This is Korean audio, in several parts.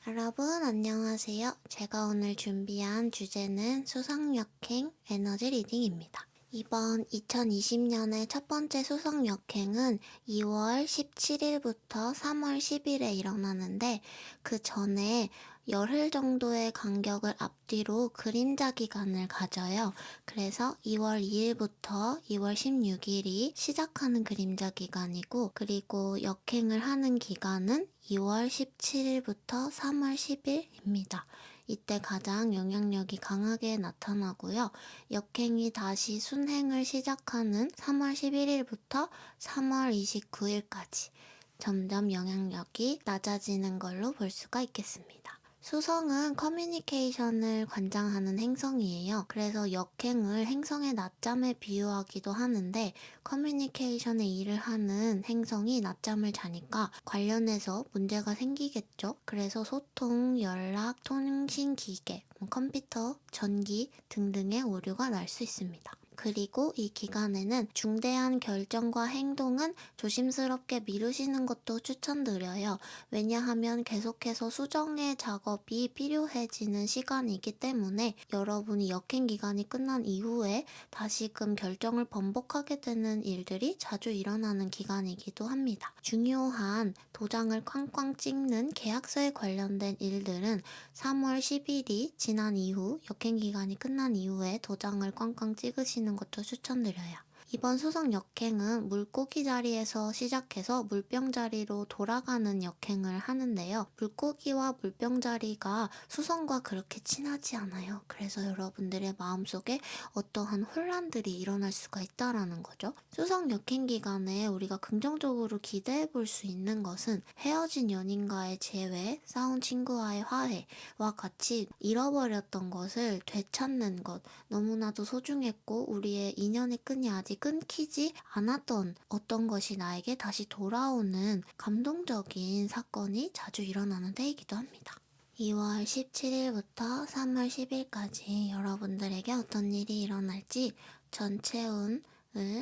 여러분 안녕하세요. 제가 오늘 준비한 주제는 수성역행 에너지 리딩입니다. 이번 2020년의 첫 번째 수성역행은 2월 17일부터 3월 10일에 일어나는데 그 전에 열흘 정도의 간격을 앞뒤로 그림자 기간을 가져요. 그래서 2월 2일부터 2월 16일이 시작하는 그림자 기간이고, 그리고 역행을 하는 기간은 2월 17일부터 3월 10일입니다. 이때 가장 영향력이 강하게 나타나고요. 역행이 다시 순행을 시작하는 3월 11일부터 3월 29일까지 점점 영향력이 낮아지는 걸로 볼 수가 있겠습니다. 수성은 커뮤니케이션을 관장하는 행성이에요. 그래서 역행을 행성의 낮잠에 비유하기도 하는데, 커뮤니케이션의 일을 하는 행성이 낮잠을 자니까 관련해서 문제가 생기겠죠. 그래서 소통, 연락, 통신기계, 컴퓨터, 전기 등등의 오류가 날 수 있습니다. 그리고 이 기간에는 중대한 결정과 행동은 조심스럽게 미루시는 것도 추천드려요. 왜냐하면 계속해서 수정의 작업이 필요해지는 시간이기 때문에 여러분이 역행 기간이 끝난 이후에 다시금 결정을 번복하게 되는 일들이 자주 일어나는 기간이기도 합니다. 중요한 도장을 쾅쾅 찍는 계약서에 관련된 일들은 3월 10일이 지난 이후, 역행 기간이 끝난 이후에 도장을 꽝꽝 찍으시는 것도 추천드려요. 이번 수성 역행은 물고기 자리에서 시작해서 물병 자리로 돌아가는 역행을 하는데요. 물고기와 물병 자리가 수성과 그렇게 친하지 않아요. 그래서 여러분들의 마음속에 어떠한 혼란들이 일어날 수가 있다라는 거죠. 수성 역행 기간에 우리가 긍정적으로 기대해 볼 수 있는 것은 헤어진 연인과의 재회, 싸운 친구와의 화해와 같이 잃어버렸던 것을 되찾는 것, 너무나도 소중했고 우리의 인연의 끈이 아직 끊기지 않았던 어떤 것이 나에게 다시 돌아오는 감동적인 사건이 자주 일어나는 때이기도 합니다. 2월 17일부터 3월 10일까지 여러분들에게 어떤 일이 일어날지 전체 운을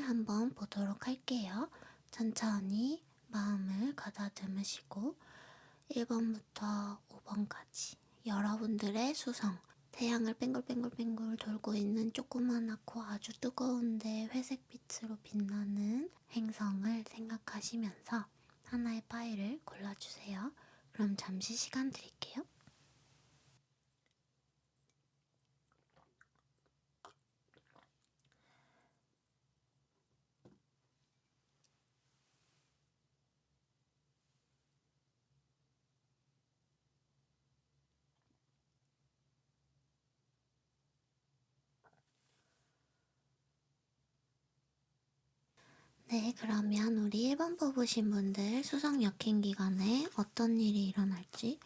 한번 보도록 할게요. 천천히 마음을 가다듬으시고 1번부터 5번까지 여러분들의 수성, 태양을 뱅글뱅글뱅글 돌고 있는 조그만하고 아주 뜨거운데 회색빛으로 빛나는 행성을 생각하시면서 하나의 파일을 골라주세요. 그럼 잠시 시간 드릴게요. 네, 그러면 우리 1번 뽑으신 분들 수성 역행 기간에 어떤 일이 일어날지.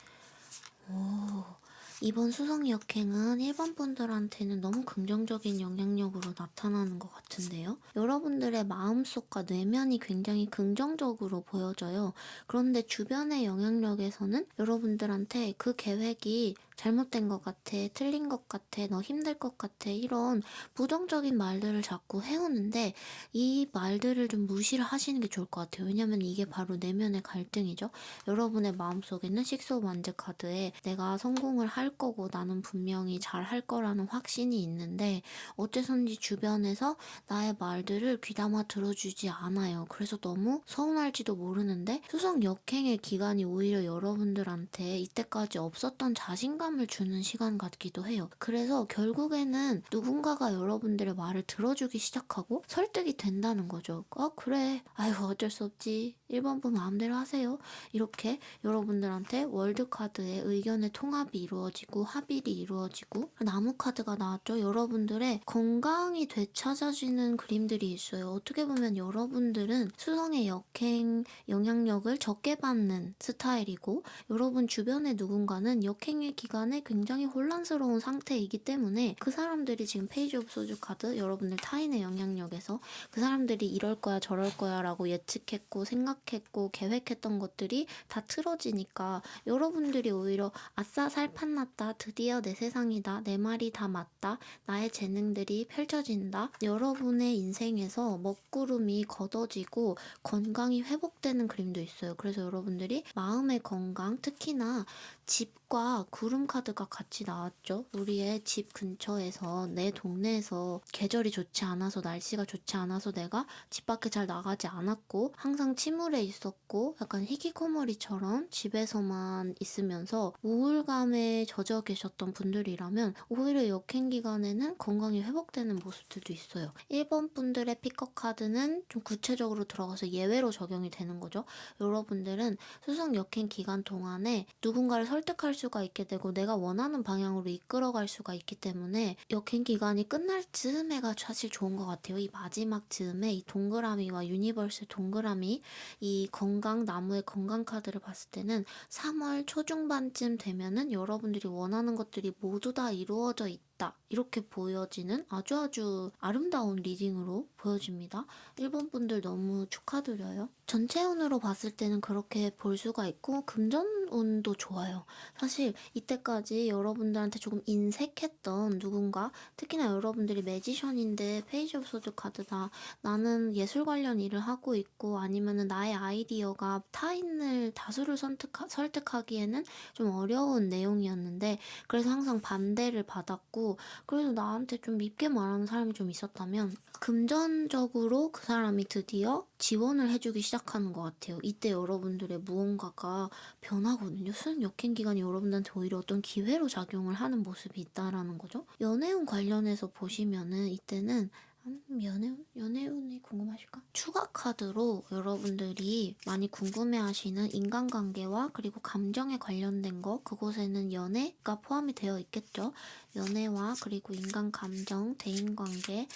이번 수성 역행은 1번 분들한테는 너무 긍정적인 영향력으로 나타나는 것 같은데요. 여러분들의 마음속과 내면이 굉장히 긍정적으로 보여져요. 그런데 주변의 영향력에서는 여러분들한테 그 계획이 잘못된 것 같아, 틀린 것 같아, 너 힘들 것 같아, 이런 부정적인 말들을 자꾸 해오는데 이 말들을 좀 무시를 하시는 게 좋을 것 같아요. 왜냐면 이게 바로 내면의 갈등이죠. 여러분의 마음속에는 식스 오브 완즈 카드에 내가 성공을 할 거고 나는 분명히 잘 할 거라는 확신이 있는데 어째선지 주변에서 나의 말들을 귀담아 들어주지 않아요. 그래서 너무 서운할지도 모르는데 수성 역행의 기간이 오히려 여러분들한테 이때까지 없었던 자신감을 주는 시간 같기도 해요. 그래서 결국에는 누군가가 여러분들의 말을 들어주기 시작하고 설득이 된다는 거죠. 그래. 아유, 어쩔 수 없지. 1번 분 마음대로 하세요. 이렇게 여러분들한테 월드카드의 의견의 통합이 이루어지고 합일이 이루어지고 나무 카드가 나왔죠. 여러분들의 건강이 되찾아지는 그림들이 있어요. 어떻게 보면 여러분들은 수성의 역행 영향력을 적게 받는 스타일이고 여러분 주변의 누군가는 역행의 기간 기간에 굉장히 혼란스러운 상태이기 때문에 그 사람들이 지금 페이지 오브 소주 카드, 여러분들 타인의 영향력에서 그 사람들이 이럴 거야 저럴 거야 라고 예측했고 생각했고 계획했던 것들이 다 틀어지니까 여러분들이 오히려 아싸 살판 났다, 드디어 내 세상이다, 내 말이 다 맞다, 나의 재능들이 펼쳐진다, 여러분의 인생에서 먹구름이 걷어지고 건강이 회복되는 그림도 있어요. 그래서 여러분들이 마음의 건강, 특히나 집과 구름 카드가 같이 나왔죠. 우리의 집 근처에서, 내 동네에서 계절이 좋지 않아서, 날씨가 좋지 않아서 내가 집 밖에 잘 나가지 않았고 항상 침울해 있었고 약간 히키코모리처럼 집에서만 있으면서 우울감에 젖어 계셨던 분들이라면 오히려 역행 기간에는 건강이 회복되는 모습들도 있어요. 1번 분들의 픽업 카드는 좀 구체적으로 들어가서 예외로 적용이 되는 거죠. 여러분들은 수성 역행 기간 동안에 누군가를 설득할 수가 있게 되고 내가 원하는 방향으로 이끌어갈 수가 있기 때문에 역행 기간이 끝날 즈음에가 사실 좋은 것 같아요. 이 마지막 즈음에 이 동그라미와 유니버스 동그라미, 이 건강, 나무의 건강 카드를 봤을 때는 3월 초중반쯤 되면은 여러분들이 원하는 것들이 모두 다 이루어져 있다, 이렇게 보여지는 아주 아름다운 리딩으로 보여집니다. 1번 분들 너무 축하드려요. 전체 운으로 봤을 때는 그렇게 볼 수가 있고 금전운도 좋아요. 사실 이때까지 여러분들한테 조금 인색했던 누군가, 특히나 여러분들이 매지션인데 페이지 오브 소드 카드다, 나는 예술 관련 일을 하고 있고 아니면은 나의 아이디어가 타인을 다수를 설득하기에는 좀 어려운 내용이었는데 그래서 항상 반대를 받았고 그래서 나한테 좀 밉게 말하는 사람이 좀 있었다면 금전적으로 그 사람이 드디어 지원을 해주기 시작하는 것 같아요. 이때 여러분들의 무언가가 변하거든요. 수능 역행 기간이 여러분들한테 오히려 어떤 기회로 작용을 하는 모습이 있다라는 거죠. 연애운 관련해서 보시면은 이때는 연애운이 궁금하실까? 추가 카드로 여러분들이 많이 궁금해하시는 인간관계와 그리고 감정에 관련된 거, 그곳에는 연애가 포함이 되어 있겠죠. 연애와 그리고 인간 감정, 대인관계,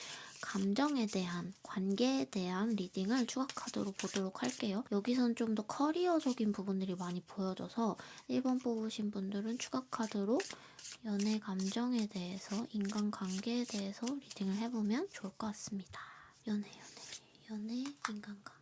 감정에 대한, 관계에 대한 리딩을 추가 카드로 보도록 할게요. 여기선 좀 더 커리어적인 부분들이 많이 보여져서 1번 뽑으신 분들은 추가 카드로 연애 감정에 대해서, 인간관계에 대해서 리딩을 해보면 좋을 것 같습니다. 연애, 인간관계.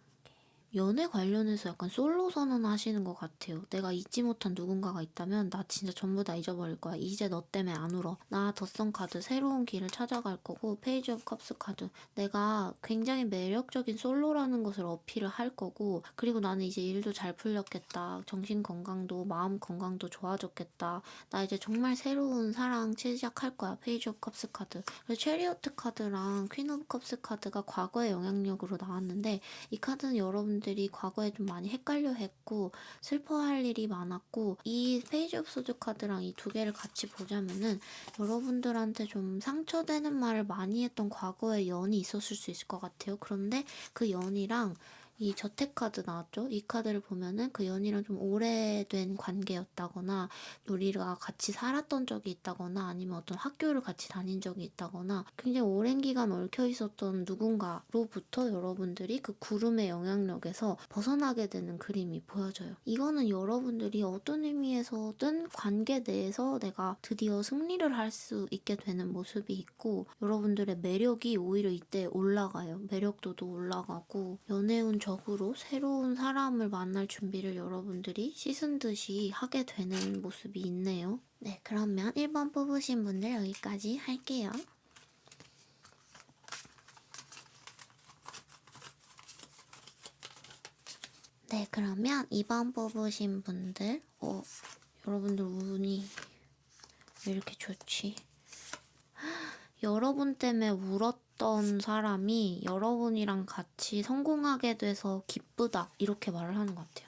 연애 관련해서 약간 솔로 선언하시는 것 같아요. 내가 잊지 못한 누군가가 있다면 나 진짜 전부 다 잊어버릴 거야. 이제 너 때문에 안 울어. 나 덧선 카드 새로운 길을 찾아갈 거고, 페이지 오브 컵스 카드 내가 굉장히 매력적인 솔로라는 것을 어필을 할 거고, 그리고 나는 이제 일도 잘 풀렸겠다. 정신 건강도 마음 건강도 좋아졌겠다. 나 이제 정말 새로운 사랑 시작할 거야. 페이지 오브 컵스 카드. 그래서 체리오트 카드랑 퀸 오브 컵스 카드가 과거의 영향력으로 나왔는데 이 카드는 여러분들이 과거에 좀 많이 헷갈려 했고 슬퍼할 일이 많았고, 이 페이지 오브 소드 카드랑 이 두 개를 같이 보자면은 여러분들한테 좀 상처되는 말을 많이 했던 과거의 연이 있었을 수 있을 것 같아요. 그런데 그 연이랑 이 저택 카드 나왔죠? 이 카드를 보면은 그 연이랑 좀 오래된 관계였다거나 우리가 같이 살았던 적이 있다거나 아니면 어떤 학교를 같이 다닌 적이 있다거나 굉장히 오랜 기간 얽혀 있었던 누군가로부터 여러분들이 그 구름의 영향력에서 벗어나게 되는 그림이 보여져요. 이거는 여러분들이 어떤 의미에서든 관계 내에서 내가 드디어 승리를 할 수 있게 되는 모습이 있고 여러분들의 매력이 오히려 이때 올라가요. 매력도도 올라가고 연애운적으로 새로운 사람을 만날 준비를 여러분들이 씻은 듯이 하게 되는 모습이 있네요. 네, 그러면 1번 뽑으신 분들 여기까지 할게요. 네, 그러면 2번 뽑으신 분들, 여러분들 운이 왜 이렇게 좋지? 여러분 때문에 울었던 사람이 여러분이랑 같이 성공하게 돼서 기쁘다, 이렇게 말을 하는 것 같아요.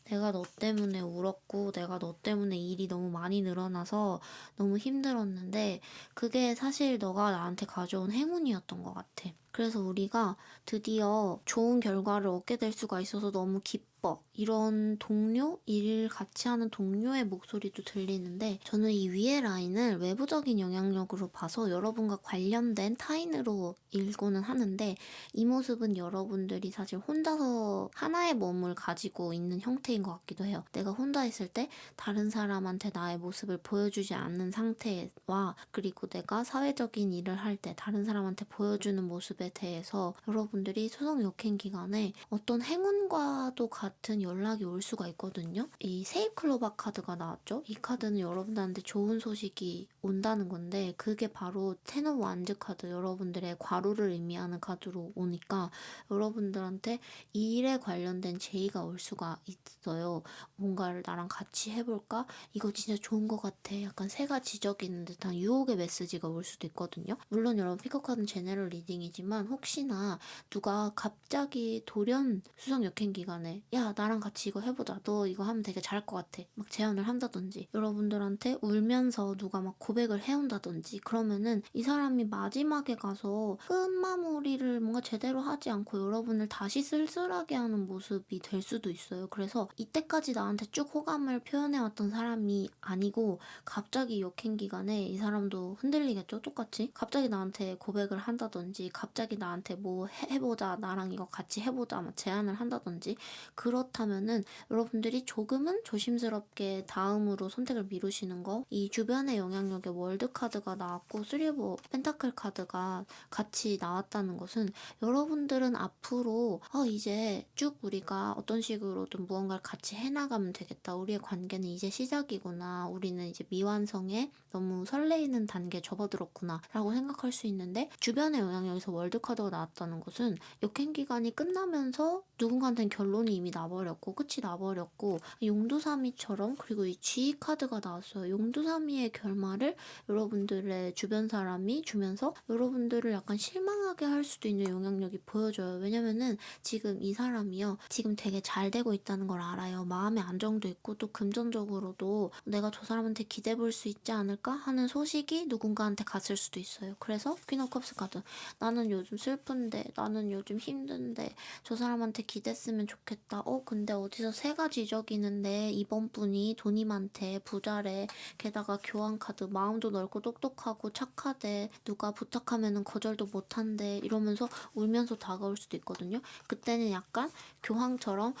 내가 너 때문에 울었고 내가 너 때문에 일이 너무 많이 늘어나서 너무 힘들었는데 그게 사실 너가 나한테 가져온 행운이었던 것 같아. 그래서 우리가 드디어 좋은 결과를 얻게 될 수가 있어서 너무 기뻐. 이런 동료, 일 같이 하는 동료의 목소리도 들리는데 저는 이 위의 라인을 외부적인 영향력으로 봐서 여러분과 관련된 타인으로 읽고는 하는데 이 모습은 여러분들이 사실 혼자서 하나의 몸을 가지고 있는 형태인 것 같기도 해요. 내가 혼자 있을 때 다른 사람한테 나의 모습을 보여주지 않는 상태와 그리고 내가 사회적인 일을 할 때 다른 사람한테 보여주는 모습에 대해서 여러분들이 수성 역행 기간에 어떤 행운과도 같은 연락이 올 수가 있거든요. 이 세입클로바 카드가 나왔죠. 이 카드는 여러분들한테 좋은 소식이 온다는 건데 그게 바로 텐 오브 완즈 카드, 여러분들의 과로를 의미하는 카드로 오니까 여러분들한테 이 일에 관련된 제의가 올 수가 있어요. 뭔가를 나랑 같이 해볼까? 이거 진짜 좋은 것 같아. 약간 새가 지저귀는 듯한 유혹의 메시지가 올 수도 있거든요. 물론 여러분 피커카드는 제너럴 리딩이지만 혹시나 누가 갑자기 돌연 수성 역행 기간에 야 나랑 같이 이거 해보자, 너 이거 하면 되게 잘할 것 같아 막 제안을 한다든지 여러분들한테 울면서 누가 막 고백을 해온다든지 그러면은 이 사람이 마지막에 가서 끝마무리를 뭔가 제대로 하지 않고 여러분을 다시 쓸쓸하게 하는 모습이 될 수도 있어요. 그래서 이때까지 나한테 쭉 호감을 표현해왔던 사람이 아니고 갑자기 역행 기간에 이 사람도 흔들리겠죠. 똑같이 갑자기 나한테 고백을 한다든지 갑자기 나한테 뭐 해보자, 나랑 이거 같이 해보자 막 제안을 한다든지 그렇다면은 여러분들이 조금은 조심스럽게 다음으로 선택을 미루시는 거. 이 주변의 영향력에 월드 카드가 나왔고 쓰리 오브 펜타클 카드가 같이 나왔다는 것은 여러분들은 앞으로 이제 쭉 우리가 어떤 식으로든 무언가를 같이 해나가면 되겠다. 우리의 관계는 이제 시작이구나. 우리는 이제 미완성에 너무 설레이는 단계에 접어들었구나 라고 생각할 수 있는데 주변의 영향력에서 월드 카드가 나왔다는 것은 역행 기간이 끝나면서 누군가한테는 결론이 이미 나버렸고 끝이 나버렸고 용두사미처럼 그리고 이 G 카드가 나왔어요. 용두사미의 결말을 여러분들의 주변 사람이 주면서 여러분들을 약간 실망하게 할 수도 있는 영향력이 보여져요. 왜냐면은 지금 이 사람이요. 지금 되게 잘 되고 있다는 걸 알아요. 마음의 안정도 있고 또 금전적으로도 내가 저 사람한테 기대 볼 수 있지 않을까 하는 소식이 누군가한테 갔을 수도 있어요. 그래서 퀸 오브 컵스 카드. 나는 요즘 슬픈데 나는 요즘 힘든데 저 사람한테 기댔으면 좋겠다. 근데 어디서 새가 지저귀는데 이번 분이 돈이 많대, 부자래, 게다가 교환카드, 마음도 넓고 똑똑하고 착하대, 누가 부탁하면은 거절도 못한대 이러면서 울면서 다가올 수도 있거든요. 그때는 약간 교황처럼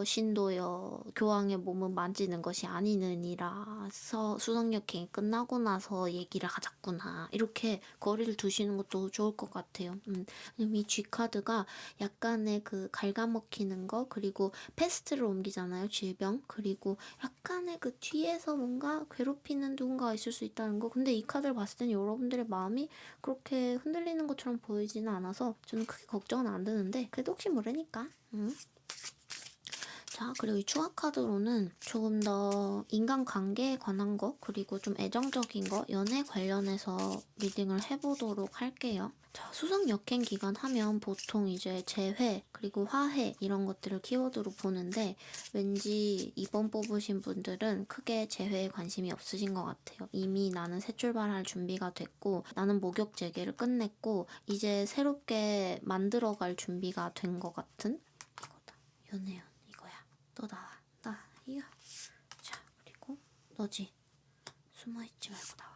신도여 교황의 몸은 만지는 것이 아니느니라 수성역행이 끝나고 나서 얘기를 하자꾸나 이렇게 거리를 두시는 것도 좋을 것 같아요. 이 G카드가 약간의 그 갉아먹히는 거 그리고 패스트를 옮기잖아요. 질병 그리고 약간의 그 뒤에서 뭔가 괴롭히는 누군가가 있을 수 있다는 거. 근데 이 카드를 봤을 때는 여러분들의 마음이 그렇게 흔들리는 것처럼 보이지는 않아서 저는 크게 걱정은 안 드는데 그래도 혹시 모르니까 자, 그리고 이 추가 카드로는 조금 더 인간관계에 관한 거 그리고 좀 애정적인 거 연애 관련해서 리딩을 해보도록 할게요. 자, 수성 역행 기간 하면 보통 이제 재회 그리고 화해 이런 것들을 키워드로 보는데 왠지 이번 뽑으신 분들은 크게 재회에 관심이 없으신 것 같아요. 이미 나는 새 출발할 준비가 됐고 나는 목욕 재개를 끝냈고 이제 새롭게 만들어갈 준비가 된 것 같은 이거다. 연애요. 너 나와. 나 이거. 자, 그리고 너지. 숨어있지 말고 나와.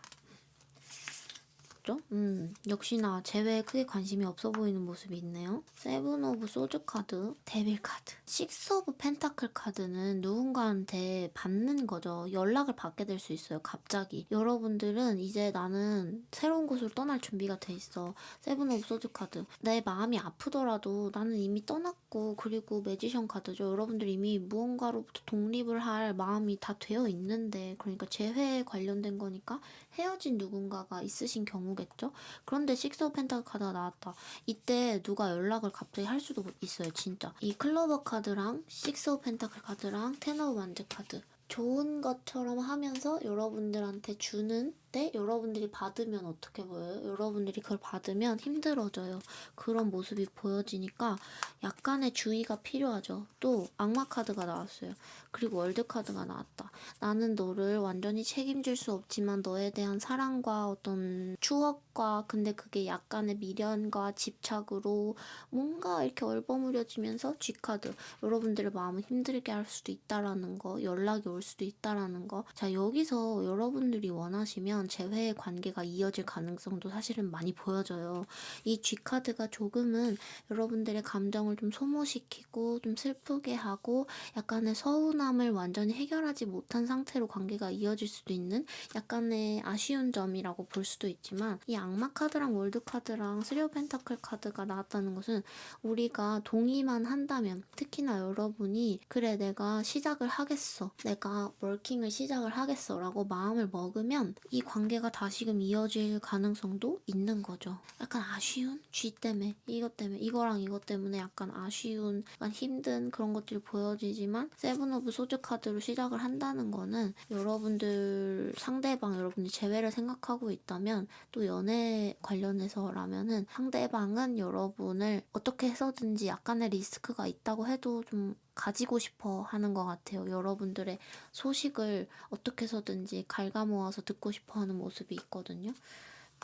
역시나 재회에 크게 관심이 없어 보이는 모습이 있네요. 세븐 오브 소드 카드, 데빌 카드, 식스 오브 펜타클 카드는 누군가한테 받는 거죠. 연락을 받게 될 수 있어요. 갑자기. 여러분들은 이제 나는 새로운 곳으로 떠날 준비가 돼 있어. 세븐 오브 소드 카드. 내 마음이 아프더라도 나는 이미 떠났고 그리고 매지션 카드죠. 여러분들 이미 무언가로부터 독립을 할 마음이 다 되어 있는데 그러니까 재회에 관련된 거니까 헤어진 누군가가 있으신 경우겠죠? 그런데 식스 오브 펜타클 카드가 나왔다. 이때 누가 연락을 갑자기 할 수도 있어요. 진짜. 이 클로버 카드랑 식스 오브 펜타클 카드랑 텐 오브 완즈 카드 좋은 것처럼 하면서 여러분들한테 주는데 여러분들이 받으면 어떻게 보여요? 여러분들이 그걸 받으면 힘들어져요. 그런 모습이 보여지니까 약간의 주의가 필요하죠. 또 악마 카드가 나왔어요. 그리고 월드 카드가 나왔다. 나는 너를 완전히 책임질 수 없지만 너에 대한 사랑과 어떤 추억과 근데 그게 약간의 미련과 집착으로 뭔가 이렇게 얼버무려지면서 G카드 여러분들의 마음을 힘들게 할 수도 있다라는 거, 연락이 올 수도 있다라는 거. 자, 여기서 여러분들이 원하시면 재회의 관계가 이어질 가능성도 사실은 많이 보여져요. 이 G카드가 조금은 여러분들의 감정을 좀 소모시키고 좀 슬프게 하고 약간의 서운함을 완전히 해결하지 못한 상태로 관계가 이어질 수도 있는 약간의 아쉬운 점이라고 볼 수도 있지만 이 악마 카드랑 월드 카드랑 쓰리 오브 펜타클 카드가 나왔다는 것은 우리가 동의만 한다면 특히나 여러분이 그래 내가 시작을 하겠어 내가 워킹을 시작을 하겠어 라고 마음을 먹으면 이 관계가 다시금 이어질 가능성도 있는 거죠. 약간 아쉬운 G 때문에 이것 때문에 이거랑 이것 때문에 약간 아쉬운 약간 힘든 그런 것들이 보여지지만 세븐 오브 소드 카드로 시작을 한다는 거는 여러분들 상대방 여러분들 재회를 생각하고 있다면 또 연애 관련해서라면은 상대방은 여러분을 어떻게 해서든지 약간의 리스크가 있다고 해도 좀 가지고 싶어 하는 것 같아요. 여러분들의 소식을 어떻게 해서든지 갉아모아서 듣고 싶어 하는 모습이 있거든요.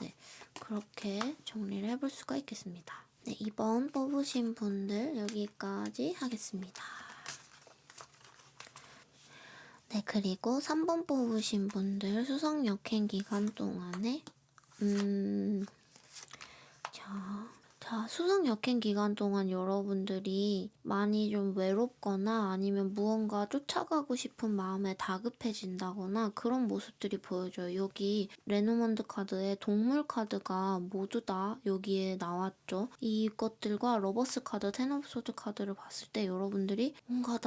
네, 그렇게 정리를 해볼 수가 있겠습니다. 네, 2번 뽑으신 분들 여기까지 하겠습니다. 네, 그리고 3번 뽑으신 분들 수성 역행 기간 동안에 자, 수성 역행 기간 동안 여러분들이 많이 좀 외롭거나 아니면 무언가 쫓아가고 싶은 마음에 다급해진다거나 그런 모습들이 보여져요. 여기 레노먼드 카드에 동물 카드가 모두 다 여기에 나왔죠. 이것들과 러버스 카드, 텐 오브 소드 카드를 봤을 때 여러분들이 뭔가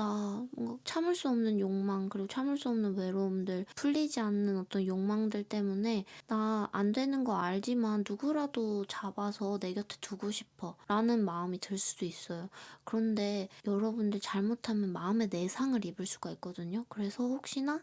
참을 수 없는 욕망 그리고 참을 수 없는 외로움들 풀리지 않는 어떤 욕망들 때문에 나 안 되는 거 알지만 누구라도 잡아서 내 곁에 두고 싶어 라는 마음이 들 수도 있어요. 그런데 여러분들 잘못하면 마음의 내상을 입을 수가 있거든요. 그래서 혹시나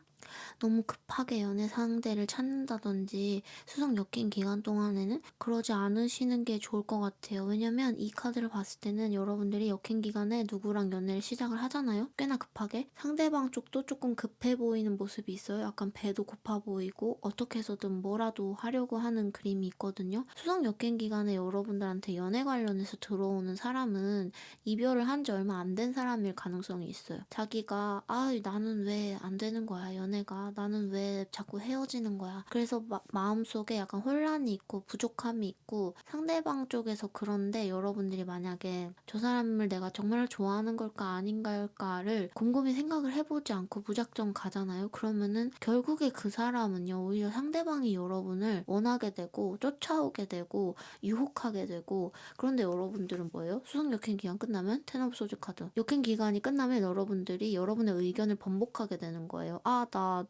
너무 급하게 연애 상대를 찾는다든지 수성 역행 기간 동안에는 그러지 않으시는 게 좋을 것 같아요. 왜냐면 이 카드를 봤을 때는 여러분들이 역행 기간에 누구랑 연애를 시작을 하잖아요. 꽤나 급하게. 상대방 쪽도 조금 급해 보이는 모습이 있어요. 약간 배도 고파 보이고 어떻게 해서든 뭐라도 하려고 하는 그림이 있거든요. 수성 역행 기간에 여러분들한테 연애 관련해서 들어오는 사람은 이별을 한 지 얼마 안 된 사람일 가능성이 있어요. 자기가 나는 왜 안 되는 거야 연애가 나는 왜 자꾸 헤어지는 거야. 그래서 마음속에 약간 혼란이 있고 부족함이 있고 상대방 쪽에서 그런데 여러분들이 만약에 저 사람을 내가 정말 좋아하는 걸까 아닌가를 곰곰이 생각을 해보지 않고 무작정 가잖아요. 그러면은 결국에 그 사람은요 오히려 상대방이 여러분을 원하게 되고 쫓아오게 되고 유혹하게 되고 그런데 여러분들은 뭐예요? 수성 역행 기간 끝나면 텐 오브 소드 카드 역행 기간이 끝나면 여러분들이 여러분의 의견을 번복하게 되는 거예요. 나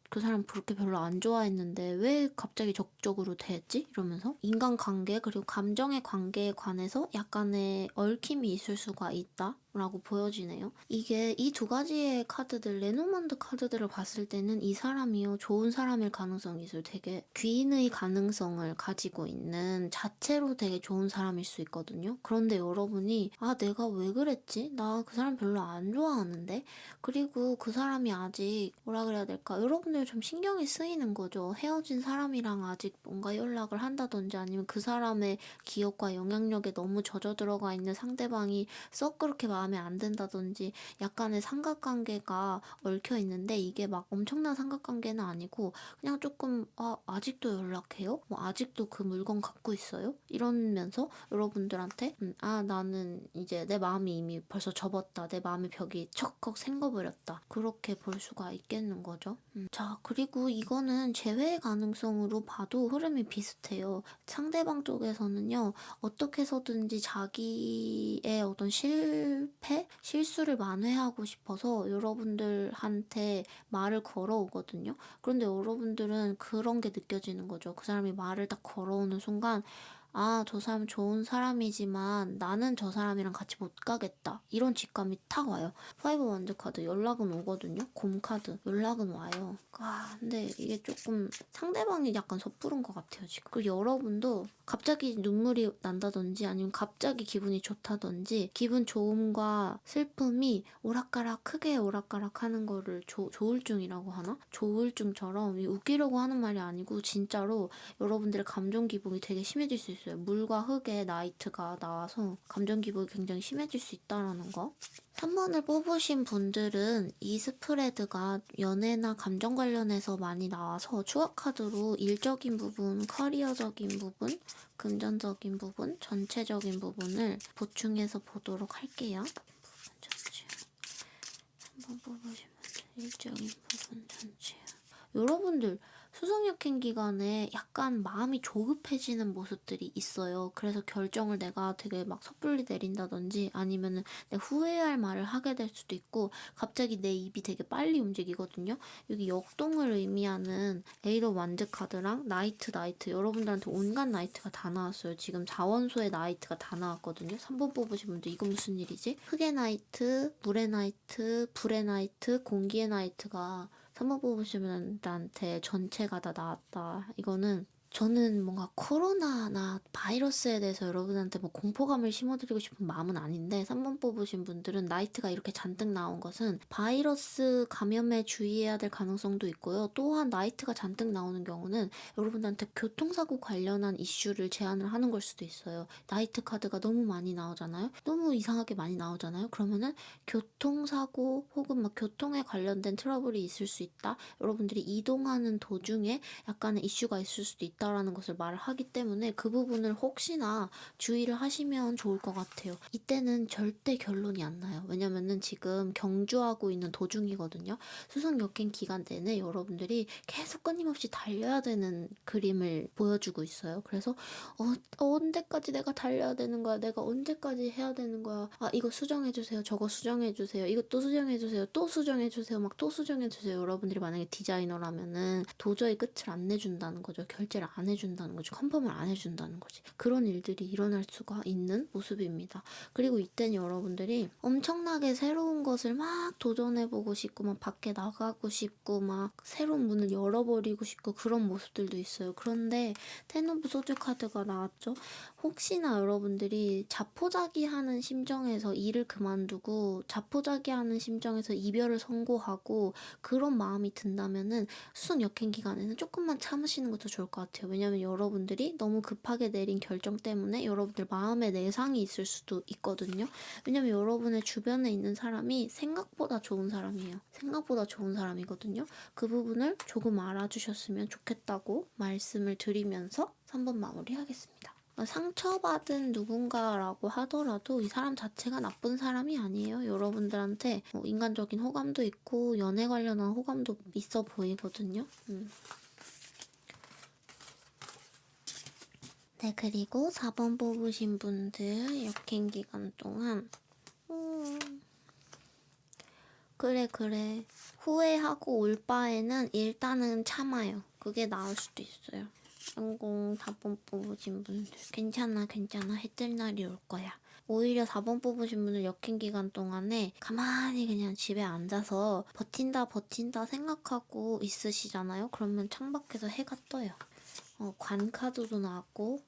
그 사람 그렇게 별로 안 좋아했는데 왜 갑자기 적극적으로 대했지? 이러면서 인간관계 그리고 감정의 관계에 관해서 약간의 얽힘이 있을 수가 있다. 라고 보여지네요. 이게 이 두 가지의 카드들, 레노먼드 카드들을 봤을 때는 이 사람이요 좋은 사람일 가능성이 있어요. 되게 귀인의 가능성을 가지고 있는 자체로 되게 좋은 사람일 수 있거든요. 그런데 여러분이 내가 왜 그랬지? 나 그 사람 별로 안 좋아하는데? 그리고 그 사람이 아직 뭐라 그래야 될까? 여러분들 좀 신경이 쓰이는 거죠. 헤어진 사람이랑 아직 뭔가 연락을 한다든지 아니면 그 사람의 기억과 영향력에 너무 젖어 들어가 있는 상대방이 썩 그렇게 마음에 안 든다든지 약간의 삼각관계가 얽혀 있는데 이게 막 엄청난 삼각관계는 아니고 그냥 조금 아직도 연락해요? 뭐 아직도 그 물건 갖고 있어요? 이러면서 여러분들한테 나는 이제 내 마음이 이미 벌써 접었다. 내 마음의 벽이 척컥 생겨버렸다. 그렇게 볼 수가 있겠는 거죠. 자, 그리고 이거는 재회의 가능성으로 봐도 흐름이 비슷해요. 상대방 쪽에서는요, 어떻게 해서든지 자기의 어떤 실수를 만회하고 싶어서 여러분들한테 말을 걸어오거든요. 그런데 여러분들은 그런 게 느껴지는 거죠. 그 사람이 말을 딱 걸어오는 순간 아, 저 사람 좋은 사람이지만 나는 저 사람이랑 같이 못 가겠다. 이런 직감이 탁 와요. 파이브 원즈 카드 연락은 오거든요. 곰 카드 연락은 와요. 아, 근데 이게 조금 상대방이 약간 섣부른 것 같아요, 지금. 그리고 여러분도 갑자기 눈물이 난다든지 아니면 갑자기 기분이 좋다든지 기분 좋음과 슬픔이 오락가락 크게 오락가락 하는 거를 조울증이라고 하나? 조울증처럼 웃기려고 하는 말이 아니고 진짜로 여러분들의 감정 기복이 되게 심해질 수 있어요. 물과 흙의 나이트가 나와서 감정 기복이 굉장히 심해질 수 있다라는 거. 3번을 뽑으신 분들은 이 스프레드가 연애나 감정 관련해서 많이 나와서 추억 카드로 일적인 부분, 커리어적인 부분, 금전적인 부분, 전체적인 부분을 보충해서 보도록 할게요. 부분 전체. 3번 뽑으신 분들 일적인 부분 전체요. 여러분들 수성역행 기간에 약간 마음이 조급해지는 모습들이 있어요. 그래서 결정을 내가 되게 막 섣불리 내린다든지 아니면은 내 후회할 말을 하게 될 수도 있고 갑자기 내 입이 되게 빨리 움직이거든요. 여기 역동을 의미하는 에이더 완드 카드랑 나이트 여러분들한테 온갖 나이트가 다 나왔어요. 지금 자원소의 나이트가 다 나왔거든요. 3번 뽑으신 분들 이거 무슨 일이지? 흙의 나이트, 물의 나이트, 불의 나이트, 공기의 나이트가 3번 뽑으시면 나한테 전체가 다 나왔다. 이거는 저는 뭔가 코로나나 바이러스에 대해서 여러분한테 뭐 공포감을 심어드리고 싶은 마음은 아닌데 3번 뽑으신 분들은 나이트가 이렇게 잔뜩 나온 것은 바이러스 감염에 주의해야 될 가능성도 있고요. 또한 나이트가 잔뜩 나오는 경우는 여러분한테 교통사고 관련한 이슈를 제안을 하는 걸 수도 있어요. 나이트 카드가 너무 많이 나오잖아요. 너무 이상하게 많이 나오잖아요. 그러면은 교통사고 혹은 막 교통에 관련된 트러블이 있을 수 있다. 여러분들이 이동하는 도중에 약간의 이슈가 있을 수도 있다라는 것을 말을 하기 때문에 그 부분을 혹시나 주의를 하시면 좋을 것 같아요. 이때는 절대 결론이 안 나요. 왜냐면은 지금 경주하고 있는 도중이거든요. 수성 역행 기간 내내 여러분들이 계속 끊임없이 달려야 되는 그림을 보여주고 있어요. 그래서 언제까지 내가 달려야 되는 거야? 내가 언제까지 해야 되는 거야? 아, 이거 수정해주세요. 저거 수정해주세요. 이거 또 수정해주세요. 또 수정해주세요. 막 또 수정해주세요. 여러분들이 만약에 디자이너라면은 도저히 끝을 안 내준다는 거죠. 결제를 안 해준다는 거죠. 컨펌을 안 해준다는 거지. 그런 일들이 일어날 수가 있는 모습입니다. 그리고 이때는 여러분들이 엄청나게 새로운 것을 막 도전해보고 싶고 막 밖에 나가고 싶고 막 새로운 문을 열어버리고 싶고 그런 모습들도 있어요. 그런데 텐 오브 소주 카드가 나왔죠. 혹시나 여러분들이 자포자기하는 심정에서 일을 그만두고 자포자기하는 심정에서 이별을 선고하고 그런 마음이 든다면은 수능 역행 기간에는 조금만 참으시는 것도 좋을 것 같아요. 왜냐면 여러분들이 너무 급하게 내린 결정 때문에 여러분들 마음에 내상이 있을 수도 있거든요. 왜냐면 여러분의 주변에 있는 사람이 생각보다 좋은 사람이에요. 생각보다 좋은 사람이거든요. 그 부분을 조금 알아주셨으면 좋겠다고 말씀을 드리면서 3번 마무리하겠습니다. 상처받은 누군가라고 하더라도 이 사람 자체가 나쁜 사람이 아니에요. 여러분들한테 인간적인 호감도 있고 연애 관련한 호감도 있어 보이거든요. 네, 그리고 4번 뽑으신 분들 역행 기간 동안 그래 후회하고 올 바에는 일단은 참아요. 그게 나을 수도 있어요. 성공 4번 뽑으신 분들 괜찮아 해뜰 날이 올 거야. 오히려 4번 뽑으신 분들 역행 기간 동안에 가만히 그냥 집에 앉아서 버틴다 생각하고 있으시잖아요. 그러면 창밖에서 해가 떠요. 관 카드도 나왔고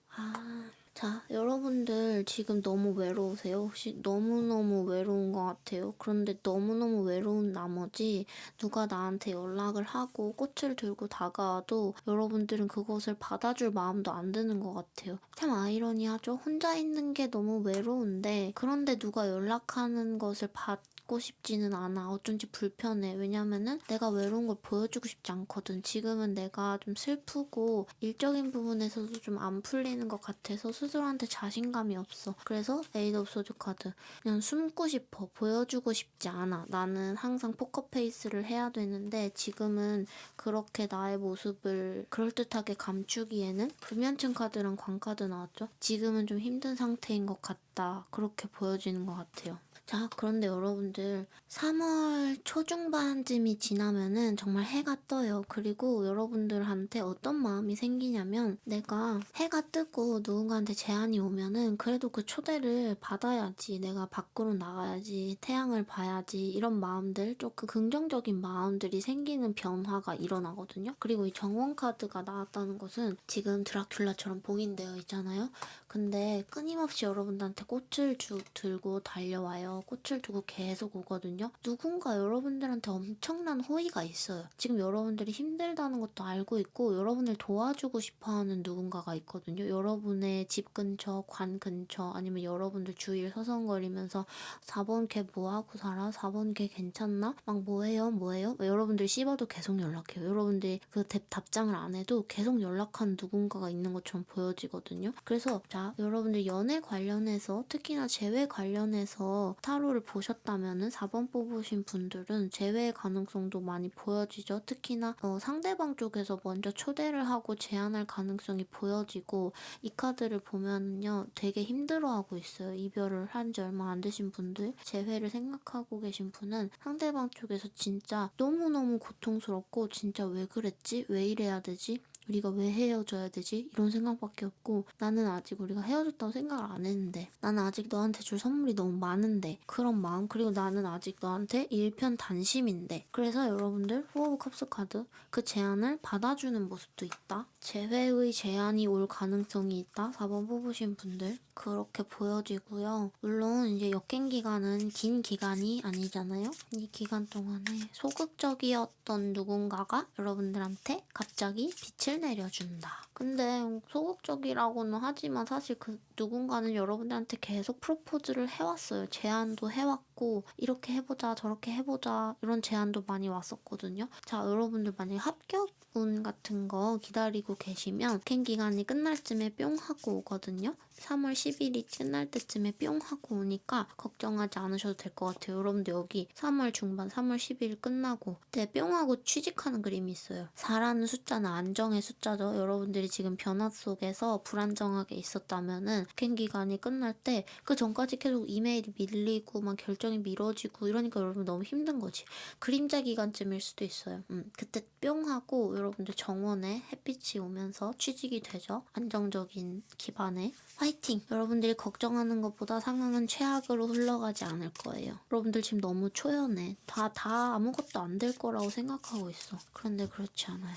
자, 여러분들 지금 너무 외로우세요? 혹시 너무너무 외로운 것 같아요? 그런데 너무너무 외로운 나머지 누가 나한테 연락을 하고 꽃을 들고 다가와도 여러분들은 그것을 받아줄 마음도 안 드는 것 같아요. 참 아이러니하죠? 혼자 있는 게 너무 외로운데 그런데 누가 연락하는 것을 받고 싶지는 않아. 어쩐지 불편해. 왜냐면은 내가 외로운 걸 보여주고 싶지 않거든. 지금은 내가 좀 슬프고 일적인 부분에서도 좀 안 풀리는 것 같아서 스스로한테 자신감이 없어. 그래서 에이드 오브 소드 카드. 그냥 숨고 싶어. 보여주고 싶지 않아. 나는 항상 포커페이스를 해야 되는데 지금은 그렇게 나의 모습을 그럴듯하게 감추기에는 불면증 카드랑 광 카드 나왔죠. 지금은 좀 힘든 상태인 것 같다. 그렇게 보여지는 것 같아요. 자, 그런데 여러분들 3월 초중반쯤이 지나면은 정말 해가 떠요. 그리고 여러분들한테 어떤 마음이 생기냐면 내가 해가 뜨고 누군가한테 제안이 오면은 그래도 그 초대를 받아야지, 내가 밖으로 나가야지, 태양을 봐야지, 이런 마음들, 조금 긍정적인 마음들이 생기는 변화가 일어나거든요. 그리고 이 정원 카드가 나왔다는 것은 지금 드라큘라처럼 봉인되어 있잖아요. 근데 끊임없이 여러분들한테 꽃을 들고 달려와요. 꽃을 두고 계속 오거든요. 누군가 여러분들한테 엄청난 호의가 있어요. 지금 여러분들이 힘들다는 것도 알고 있고 여러분을 도와주고 싶어하는 누군가가 있거든요. 여러분의 집 근처, 관 근처, 아니면 여러분들 주위를 서성거리면서 4번 걔 뭐하고 살아? 4번 걔 괜찮나? 막 뭐해요? 뭐해요? 여러분들 씹어도 계속 연락해요. 여러분들이 그 답장을 안 해도 계속 연락하는 누군가가 있는 것처럼 보여지거든요. 그래서 자, 여러분들 연애 관련해서, 특히나 재회 관련해서 타로를 보셨다면은 4번 뽑으신 분들은 재회의 가능성도 많이 보여지죠. 특히나 상대방 쪽에서 먼저 초대를 하고 제안할 가능성이 보여지고, 이 카드를 보면은요 되게 힘들어하고 있어요. 이별을 한 지 얼마 안 되신 분들, 재회를 생각하고 계신 분은 상대방 쪽에서 진짜 너무너무 고통스럽고, 진짜 왜 그랬지? 왜 이래야 되지? 우리가 왜 헤어져야 되지? 이런 생각밖에 없고, 나는 아직 우리가 헤어졌다고 생각을 안 했는데, 나는 아직 너한테 줄 선물이 너무 많은데, 그런 마음. 그리고 나는 아직 너한테 일편단심인데. 그래서 여러분들 포 오브 컵스 카드, 그 제안을 받아주는 모습도 있다. 재회의 제안이 올 가능성이 있다. 4번 뽑으신 분들 그렇게 보여지고요. 물론 이제 역행 기간은 긴 기간이 아니잖아요. 이 기간 동안에 소극적이었던 누군가가 여러분들한테 갑자기 빛을 내려준다. 근데 소극적이라고는 하지만 사실 그 누군가는 여러분들한테 계속 프로포즈를 해왔어요. 제안도 해왔고, 이렇게 해보자 저렇게 해보자 이런 제안도 많이 왔었거든요. 자, 여러분들 만약에 합격운 같은 거 기다리고 계시면 역행 기간이 끝날 쯤에 뿅 하고 오거든요. 3월 10일이 끝날 때쯤에 뿅 하고 오니까 걱정하지 않으셔도 될 것 같아요. 여러분들 여기 3월 중반, 3월 10일 끝나고 그때 뿅 하고 취직하는 그림이 있어요. 4라는 숫자는 안정의 숫자죠. 여러분들이 지금 변화 속에서 불안정하게 있었다면은 역행 기간이 끝날 때 그 전까지 계속 이메일이 밀리고 막 결정이 미뤄지고 이러니까 여러분 너무 힘든 거지. 그림자 기간쯤일 수도 있어요. 그때 뿅 하고 여러분들 정원에 햇빛이 오면서 취직이 되죠. 안정적인 기반에. 화이팅! 여러분들이 걱정하는 것보다 상황은 최악으로 흘러가지 않을 거예요. 여러분들 지금 너무 초연해. 다 아무것도 안 될 거라고 생각하고 있어. 그런데 그렇지 않아요.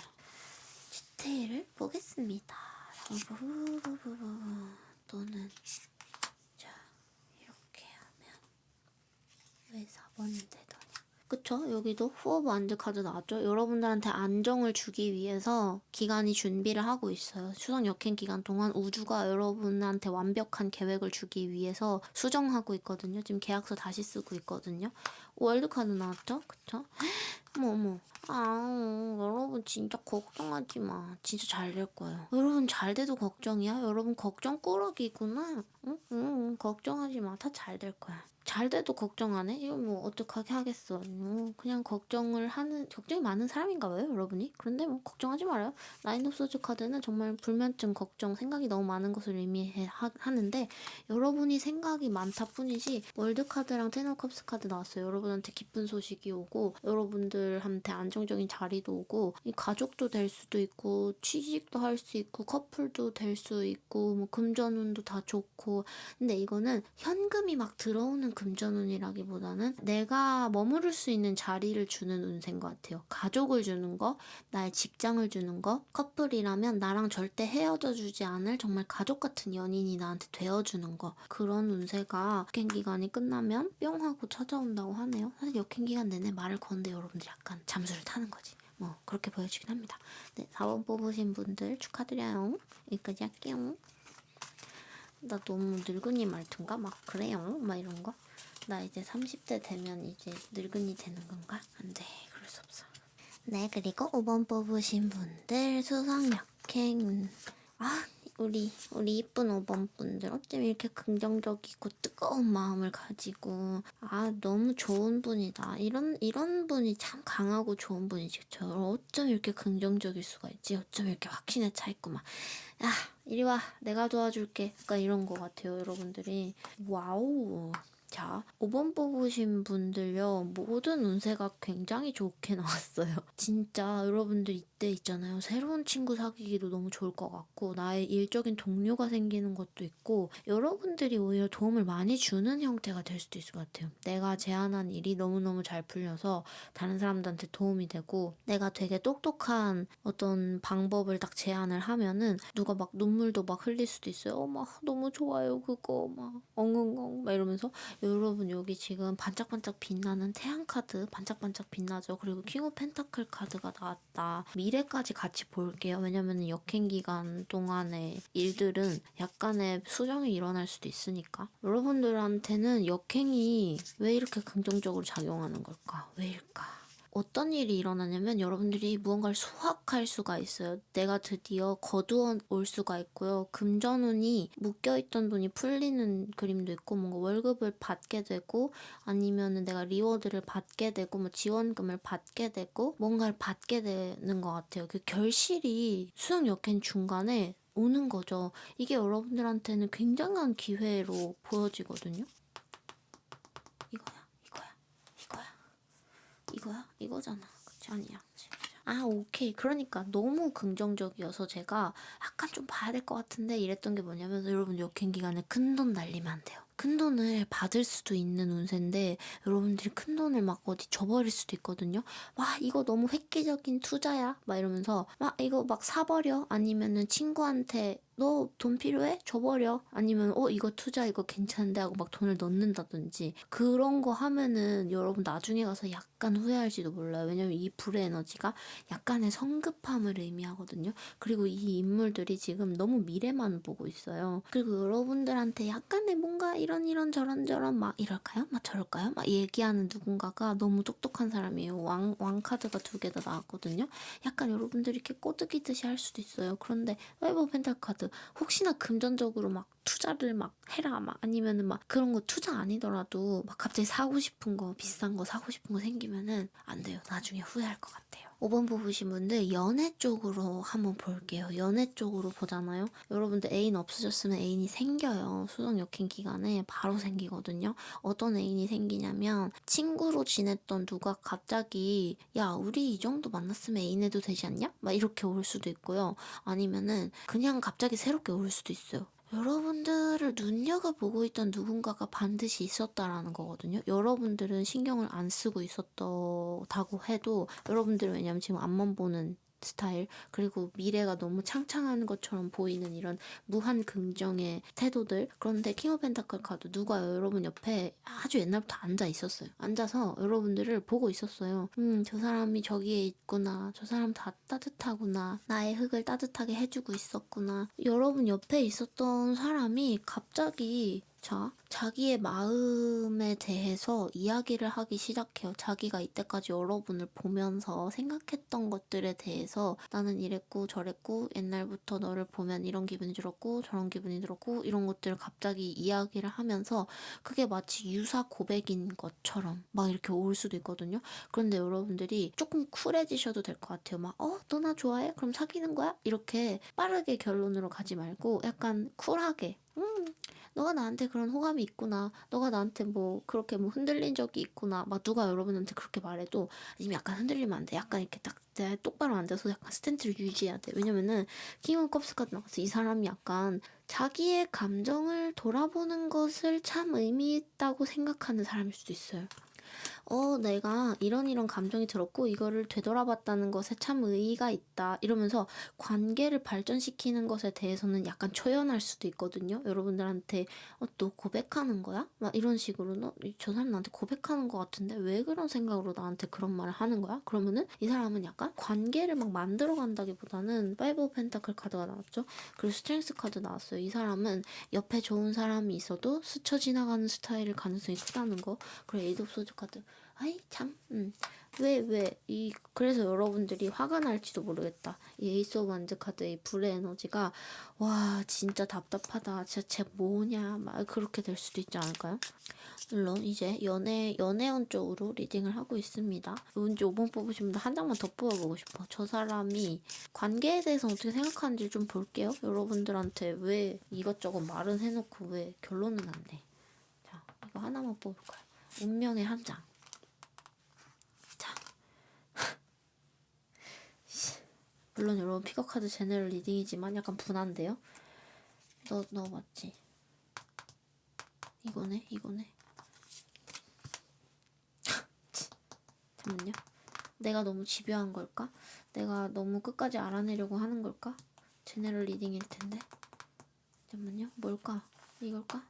디테일을 보겠습니다. 또는 자, 이렇게 하면 왜 4번이 되더니, 그쵸? 여기도 후오브 안드 카드 나왔죠? 여러분들한테 안정을 주기 위해서 기간이 준비를 하고 있어요. 추석 역행 기간 동안 우주가 여러분한테 완벽한 계획을 주기 위해서 수정하고 있거든요. 지금 계약서 다시 쓰고 있거든요. 월드 카드 나왔죠? 그쵸? 어머. 여러분 진짜 걱정하지 마. 진짜 잘 될 거예요. 여러분 잘 돼도 걱정이야? 여러분 걱정 꾸러기구나. 응, 걱정하지 마. 다 잘 될 거야. 잘 돼도 걱정 안 해? 이거 뭐 어떡하게 하겠어. 그냥 걱정이 많은 사람인가 봐요, 여러분이. 그런데 뭐 걱정하지 말아요. 나인 오브 소즈 카드는 정말 불면증, 걱정, 생각이 너무 많은 것을 의미하는데, 여러분이 생각이 많다 뿐이지, 월드 카드랑 텐 오브 컵스 카드 나왔어요. 여러분한테 기쁜 소식이 오고, 여러분들한테 안정적인 자리도 오고, 이 가족도 될 수도 있고, 취직도 할 수 있고, 커플도 될 수 있고, 뭐 금전운도 다 좋고. 근데 이거는 현금이 막 들어오는 금전운이라기보다는 내가 머무를 수 있는 자리를 주는 운세인 것 같아요. 가족을 주는 거, 나의 직장을 주는 거, 커플이라면 나랑 절대 헤어져 주지 않을 정말 가족 같은 연인이 나한테 되어주는 거, 그런 운세가 역행 기간이 끝나면 뿅 하고 찾아온다고 하네요. 사실 역행 기간 내내 말을 거는데 여러분들 약간 잠수를 타는 거지. 뭐 그렇게 보여지긴 합니다. 네, 4번 뽑으신 분들 축하드려요. 여기까지 할게요. 나 너무 늙은이 말투인가? 막 그래요? 막 이런 거? 나 이제 30대 되면 이제 늙은이 되는 건가? 안 돼. 그럴 수 없어. 네, 그리고 5번 뽑으신 분들 수상 역행. 우리 이쁜 5번 분들 어쩜 이렇게 긍정적이고 뜨거운 마음을 가지고, 너무 좋은 분이다. 이런 분이 참 강하고 좋은 분이지. 저 어쩜 이렇게 긍정적일 수가 있지? 어쩜 이렇게 확신에 차 있고 막, 이리 와, 내가 도와줄게. 약간 이런 거 같아요, 여러분들이. 와우. 자, 5번 뽑으신 분들요, 모든 운세가 굉장히 좋게 나왔어요. 진짜 여러분들 이때 있잖아요. 새로운 친구 사귀기도 너무 좋을 것 같고, 나의 일적인 동료가 생기는 것도 있고, 여러분들이 오히려 도움을 많이 주는 형태가 될 수도 있을 것 같아요. 내가 제안한 일이 너무너무 잘 풀려서 다른 사람들한테 도움이 되고, 내가 되게 똑똑한 어떤 방법을 딱 제안을 하면은 누가 막 눈물도 막 흘릴 수도 있어요. 막 너무 좋아요 그거 막 엉엉엉 막 이러면서. 여러분 여기 지금 반짝반짝 빛나는 태양 카드 반짝반짝 빛나죠. 그리고 킹 오브 펜타클 카드가 나왔다. 미래까지 같이 볼게요. 왜냐면 역행 기간 동안의 일들은 약간의 수정이 일어날 수도 있으니까. 여러분들한테는 역행이 왜 이렇게 긍정적으로 작용하는 걸까? 왜일까? 어떤 일이 일어나냐면 여러분들이 무언가를 수확할 수가 있어요. 내가 드디어 거두어 올 수가 있고요. 금전운이 묶여있던 돈이 풀리는 그림도 있고, 뭔가 월급을 받게 되고, 아니면은 내가 리워드를 받게 되고, 뭐 지원금을 받게 되고, 뭔가를 받게 되는 것 같아요. 그 결실이 수영 역행 중간에 오는 거죠. 이게 여러분들한테는 굉장한 기회로 보여지거든요. 이거야, 이거야, 이거야. 이거야? 이거잖아. 그치? 아니야. 아, 오케이. 그러니까 너무 긍정적이어서 제가 약간 좀 봐야 될 것 같은데 이랬던 게 뭐냐면, 여러분 역행 기간에 큰돈 날리면 안 돼요. 큰돈을 받을 수도 있는 운세인데 여러분들이 큰돈을 막 어디 줘버릴 수도 있거든요. 와, 이거 너무 획기적인 투자야 막 이러면서 막 이거 막 사버려. 아니면은 친구한테 너 돈 필요해? 줘버려. 아니면 이거 투자 이거 괜찮은데 하고 막 돈을 넣는다든지, 그런 거 하면은 여러분 나중에 가서 약간 후회할지도 몰라요. 왜냐면 이 불의 에너지가 약간의 성급함을 의미하거든요. 그리고 이 인물들이 지금 너무 미래만 보고 있어요. 그리고 여러분들한테 약간의 뭔가 이런 저런 막 이럴까요? 막 저럴까요? 막 얘기하는 누군가가 너무 똑똑한 사람이에요. 왕 카드가 2개 다 나왔거든요. 약간 여러분들이 이렇게 꼬드기듯이 할 수도 있어요. 그런데 파이브 오브 펜타클 카드, 혹시나 금전적으로 막 투자를 막 해라 막 아니면은 막 그런 거 투자 아니더라도 막 갑자기 사고 싶은 거 비싼 거 사고 싶은 거 생기면은 안 돼요. 나중에 후회할 것 같아요. 5번 뽑으신 분들 연애 쪽으로 한번 볼게요. 연애 쪽으로 보잖아요. 여러분들 애인 없으셨으면 애인이 생겨요. 수정 역행 기간에 바로 생기거든요. 어떤 애인이 생기냐면, 친구로 지냈던 누가 갑자기 야 우리 이 정도 만났으면 애인 해도 되지 않냐? 막 이렇게 올 수도 있고요. 아니면은 그냥 갑자기 새롭게 올 수도 있어요. 여러분들을 눈여겨보고 있던 누군가가 반드시 있었다라는 거거든요. 여러분들은 신경을 안 쓰고 있었다고 해도, 여러분들은 왜냐면 지금 앞만 보는 스타일, 그리고 미래가 너무 창창한 것처럼 보이는 이런 무한 긍정의 태도들. 그런데 킹 오브 펜타클 카드 누가 여러분 옆에 아주 옛날부터 앉아 있었어요. 앉아서 여러분들을 보고 있었어요. 저 사람이 저기에 있구나. 저 사람 다 따뜻하구나. 나의 흙을 따뜻하게 해주고 있었구나. 여러분 옆에 있었던 사람이 갑자기 자기의 마음에 대해서 이야기를 하기 시작해요. 자기가 이때까지 여러분을 보면서 생각했던 것들에 대해서, 나는 이랬고 저랬고 옛날부터 너를 보면 이런 기분이 들었고 저런 기분이 들었고, 이런 것들을 갑자기 이야기를 하면서 그게 마치 유사 고백인 것처럼 막 이렇게 올 수도 있거든요. 그런데 여러분들이 조금 쿨해지셔도 될 것 같아요. 막 너 나 좋아해? 그럼 사귀는 거야? 이렇게 빠르게 결론으로 가지 말고 약간 쿨하게, 너가 나한테 그런 호감이 있구나. 너가 나한테 뭐 그렇게 뭐 흔들린 적이 있구나. 막 누가 여러분한테 그렇게 말해도 지금 약간 흔들리면 안 돼. 약간 이렇게 딱 똑바로 앉아서 약간 스탠스를 유지해야 돼. 왜냐면은 킹 오브 컵스 카드 나와서 이 사람이 약간 자기의 감정을 돌아보는 것을 참 의미 있다고 생각하는 사람일 수도 있어요. 내가 이런 감정이 들었고 이거를 되돌아봤다는 것에 참 의의가 있다. 이러면서 관계를 발전시키는 것에 대해서는 약간 초연할 수도 있거든요. 여러분들한테 너 고백하는 거야? 막 이런 식으로 저 사람 나한테 고백하는 것 같은데 왜 그런 생각으로 나한테 그런 말을 하는 거야? 그러면은 이 사람은 약간 관계를 막 만들어 간다기보다는 파이브 오브 펜타클 카드가 나왔죠. 그리고 스트렝스 카드 나왔어요. 이 사람은 옆에 좋은 사람이 있어도 스쳐 지나가는 스타일일 가능성이 크다는 거. 그리고 에이드 오브 소드 카드. 아이 참, 그래서 여러분들이 화가 날지도 모르겠다. 이 에이스 오브 완즈 카드의 불의 에너지가 와 진짜 답답하다. 진짜 쟤 뭐냐 막 그렇게 될 수도 있지 않을까요? 물론 이제 연애운 쪽으로 리딩을 하고 있습니다. 운지 5번 뽑으신 분들 한 장만 더 뽑아보고 싶어. 저 사람이 관계에 대해서 어떻게 생각하는지 좀 볼게요. 여러분들한테 왜 이것저것 말은 해놓고 왜 결론은 안 내. 자, 이거 하나만 뽑을 거야. 운명의 한 장. 자. 물론 여러분 피겨카드 제네럴 리딩이지만 약간 분한데요? 너 맞지? 이거네. 잠깐만요. 내가 너무 집요한 걸까? 내가 너무 끝까지 알아내려고 하는 걸까? 제네럴 리딩일 텐데. 잠깐만요. 뭘까? 이걸까?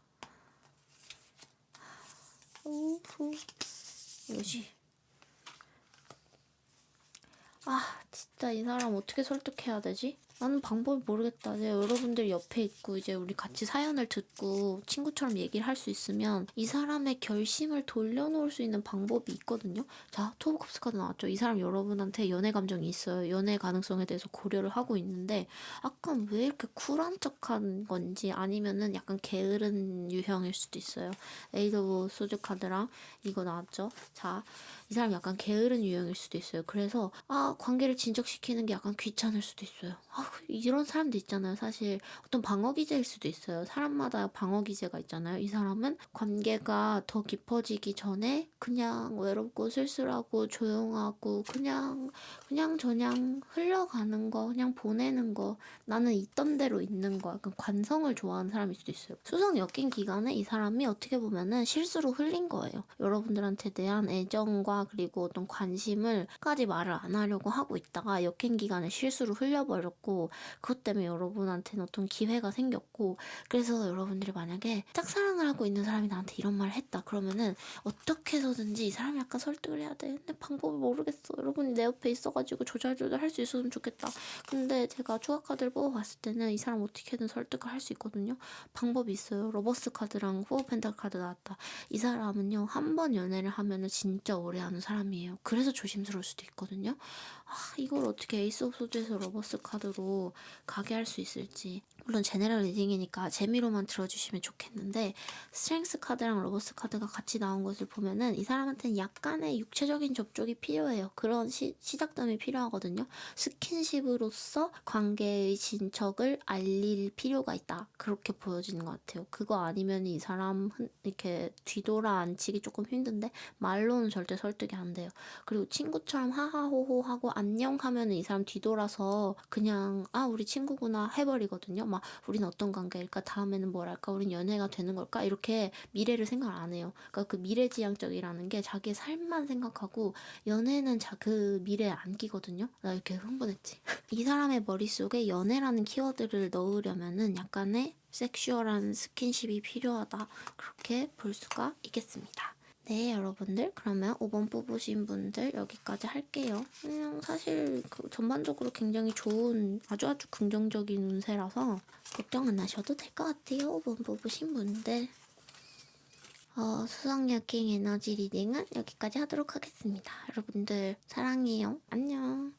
이거지. 진짜 이 사람 어떻게 설득해야 되지? 나는 방법을 모르겠다. 이제 여러분들 옆에 있고 이제 우리 같이 사연을 듣고 친구처럼 얘기를 할 수 있으면 이 사람의 결심을 돌려놓을 수 있는 방법이 있거든요. 자, 투 오브 컵스 카드 나왔죠. 이 사람 여러분한테 연애 감정이 있어요. 연애 가능성에 대해서 고려를 하고 있는데 약간 왜 이렇게 쿨한 척한 건지 아니면은 약간 게으른 유형일 수도 있어요. 에이드 오브 소주 카드랑 이거 나왔죠. 자, 이 사람 약간 게으른 유형일 수도 있어요. 그래서 관계를 진척시키는 게 약간 귀찮을 수도 있어요. 이런 사람도 있잖아요. 사실 어떤 방어 기제일 수도 있어요. 사람마다 방어 기제가 있잖아요. 이 사람은 관계가 더 깊어지기 전에 그냥 외롭고 쓸쓸하고 조용하고 그냥 저냥 흘러가는 거, 그냥 보내는 거, 나는 있던 대로 있는 거, 약간 관성을 좋아하는 사람일 수도 있어요. 수성 엮인 기간에 이 사람이 어떻게 보면은 실수로 흘린 거예요. 여러분들한테 대한 애정과 그리고 어떤 관심을까지 말을 안 하려고 하고 있다가 엮인 기간에 실수로 흘려버렸고, 그것 때문에 여러분한테는 어떤 기회가 생겼고, 그래서 여러분들이 만약에 짝사랑을 하고 있는 사람이 나한테 이런 말을 했다 그러면은 어떻게 해서든지 이 사람이 약간 설득을 해야 돼. 근데 방법을 모르겠어. 여러분이 내 옆에 있어가지고 조잘조잘 할 수 있었으면 좋겠다. 근데 제가 추가 카드를 뽑아봤을 때는 이 사람 어떻게든 설득을 할 수 있거든요. 방법이 있어요. 로버스 카드랑 포어 펜타클 카드 나왔다. 이 사람은요, 한 번 연애를 하면은 진짜 오래 하는 사람이에요. 그래서 조심스러울 수도 있거든요. 이걸 어떻게 에이스 오브 소드에서 로버스 카드로 가게 할 수 있을지. 물론 제네럴 리딩이니까 재미로만 들어주시면 좋겠는데, 스트렝스 카드랑 로버스 카드가 같이 나온 것을 보면은 이 사람한테는 약간의 육체적인 접촉이 필요해요. 그런 시작점이 필요하거든요. 스킨십으로서 관계의 진척을 알릴 필요가 있다. 그렇게 보여지는 것 같아요. 그거 아니면 이 사람 이렇게 뒤돌아 앉히기 조금 힘든데 말로는 절대 설득이 안 돼요. 그리고 친구처럼 하하호호 하고 안녕 하면 이 사람 뒤돌아서 그냥 우리 친구구나 해버리거든요. 막 우린 어떤 관계일까? 다음에는 뭘 할까? 우린 연애가 되는 걸까? 이렇게 미래를 생각 안 해요. 그러니까 그 미래지향적이라는 게 자기의 삶만 생각하고 연애는 그 미래에 안 끼거든요. 나 이렇게 흥분했지. 이 사람의 머릿속에 연애라는 키워드를 넣으려면은 약간의 섹슈얼한 스킨십이 필요하다. 그렇게 볼 수가 있겠습니다. 네, 여러분들, 그러면 5번 뽑으신 분들 여기까지 할게요. 그냥 사실 전반적으로 굉장히 좋은 아주 긍정적인 운세라서 걱정 안 하셔도 될 것 같아요. 5번 뽑으신 분들. 수성여킹 에너지 리딩은 여기까지 하도록 하겠습니다. 여러분들 사랑해요. 안녕.